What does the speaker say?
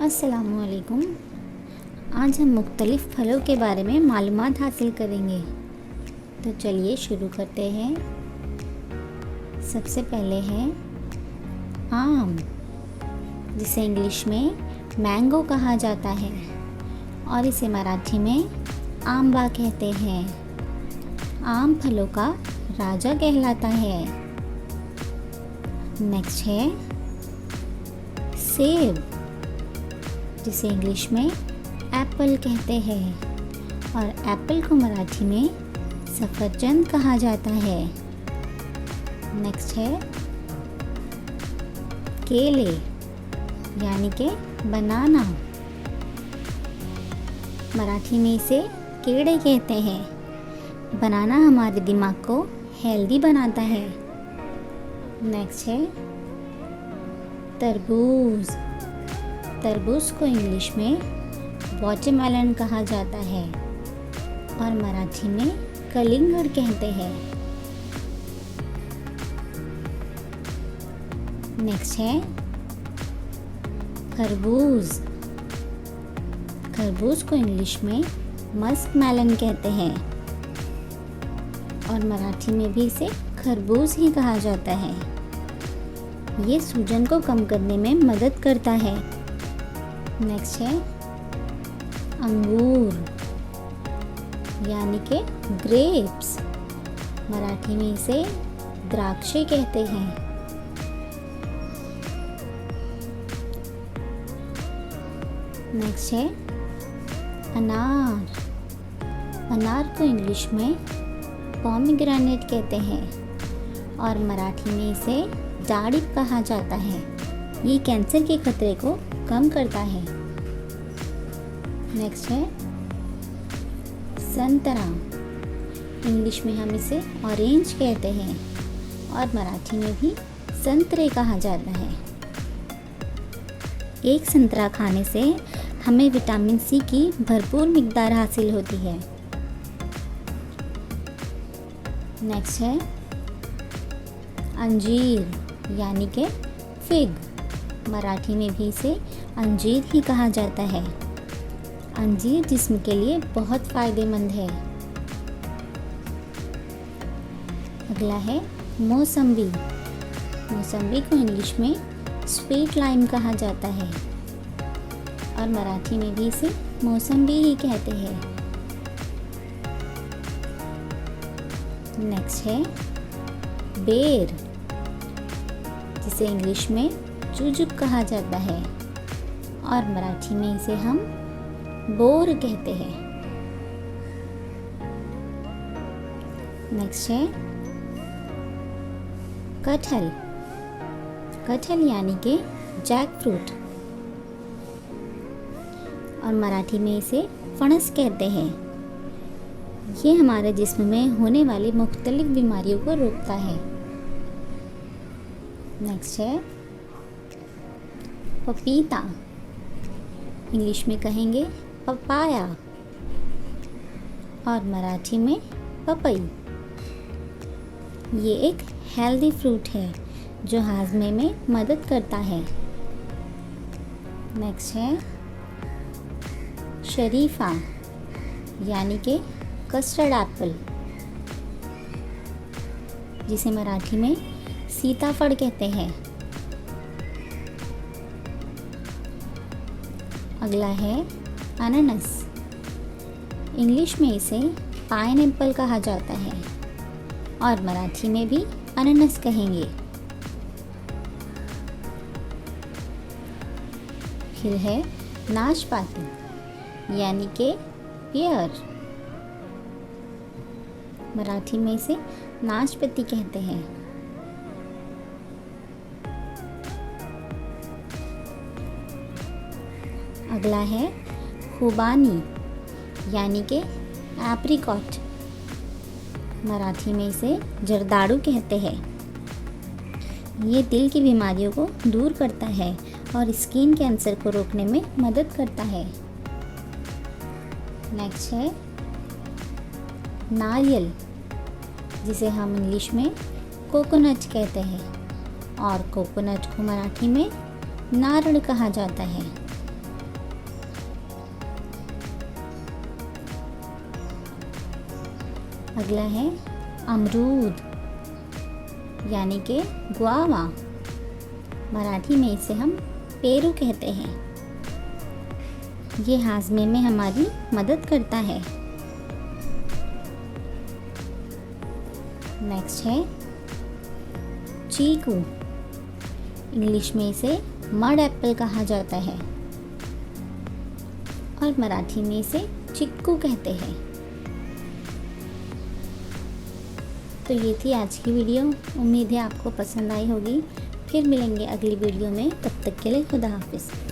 अस्सलामुअलैकुम। आज हम मुख्तलिफ़ फलों के बारे में मालूमात हासिल करेंगे। तो चलिए शुरू करते हैं। सबसे पहले है आम, जिसे इंग्लिश में मैंगो कहा जाता है और इसे मराठी में आंबा कहते हैं। आम फलों का राजा कहलाता है। नेक्स्ट है सेब, जिसे इंग्लिश में एप्पल कहते हैं और एप्पल को मराठी में सफरचंद कहा जाता है। नेक्स्ट है केले यानी कि बनाना, मराठी में इसे केड़े कहते हैं। बनाना हमारे दिमाग को हेल्दी बनाता है। नेक्स्ट है तरबूज, तरबूज को इंग्लिश में वाटरमेलन कहा जाता है और मराठी में कलिंगड़ कहते हैं। नेक्स्ट है खरबूज, खरबूज को इंग्लिश में मस्क मेलन कहते हैं और मराठी में भी इसे खरबूज ही कहा जाता है। ये सूजन को कम करने में मदद करता है। नेक्स्ट है अंगूर यानी कि ग्रेप्स, मराठी में इसे द्राक्षे कहते हैं। नेक्स्ट है अनार, अनार को इंग्लिश में पोमीग्रेनेट कहते हैं और मराठी में इसे डाळिंब कहा जाता है। ये कैंसर के खतरे को कम करता है। नेक्स्ट है संतरा, इंग्लिश में हम इसे ऑरेंज कहते हैं और मराठी में भी संतरे कहा जाता है। एक संतरा खाने से हमें विटामिन सी की भरपूर मिकदार हासिल होती है। नेक्स्ट है अंजीर यानी कि फिग, मराठी में भी इसे अंजीर ही कहा जाता है। अंजीर जिस्म के लिए बहुत फ़ायदेमंद है। अगला है मौसम्बी, मौसम्बी को इंग्लिश में स्वीट लाइम कहा जाता है और मराठी में भी इसे मौसम्बी ही कहते हैं। नेक्स्ट है बेर, जिसे इंग्लिश में चुजुक कहा जाता है और मराठी में इसे हम बोर कहते हैं। नेक्स्ट है कटहल, कटहल यानी कि जैक फ्रूट और मराठी में इसे फणस कहते हैं। ये हमारे जिस्म में होने वाली मुख्तलिफ बीमारियों को रोकता है। नेक्स्ट है पपीता, इंग्लिश में कहेंगे पपाया और मराठी में पपई। ये एक हेल्दी फ्रूट है जो हाजमे में मदद करता है। नेक्स्ट है शरीफा यानी कि कस्टर्ड एप्पल, जिसे मराठी में सीताफल कहते हैं। अगला है अनानास, इंग्लिश में इसे पाइनएप्पल कहा जाता है और मराठी में भी अनानास कहेंगे। फिर है नाशपाती यानी कि पेयर, मराठी में इसे नाशपाती कहते हैं। अगला है खुबानी यानी कि एप्रिकॉट, मराठी में इसे जर्दाड़ू कहते हैं। ये दिल की बीमारियों को दूर करता है और स्किन कैंसर को रोकने में मदद करता है। नेक्स्ट है नारियल, जिसे हम इंग्लिश में कोकोनट कहते हैं और कोकोनट को मराठी में नारळ कहा जाता है। अगला है अमरूद यानी कि गुआवा। मराठी में इसे हम पेरू कहते हैं। ये हाजमे में हमारी मदद करता है। नेक्स्ट है चीकू। इंग्लिश में इसे मड एप्पल कहा जाता है और मराठी में इसे चिक्कू कहते हैं। तो ये थी आज की वीडियो। उम्मीद है आपको पसंद आई होगी। फिर मिलेंगे अगली वीडियो में। तब तक के लिए खुदा हाफिज़।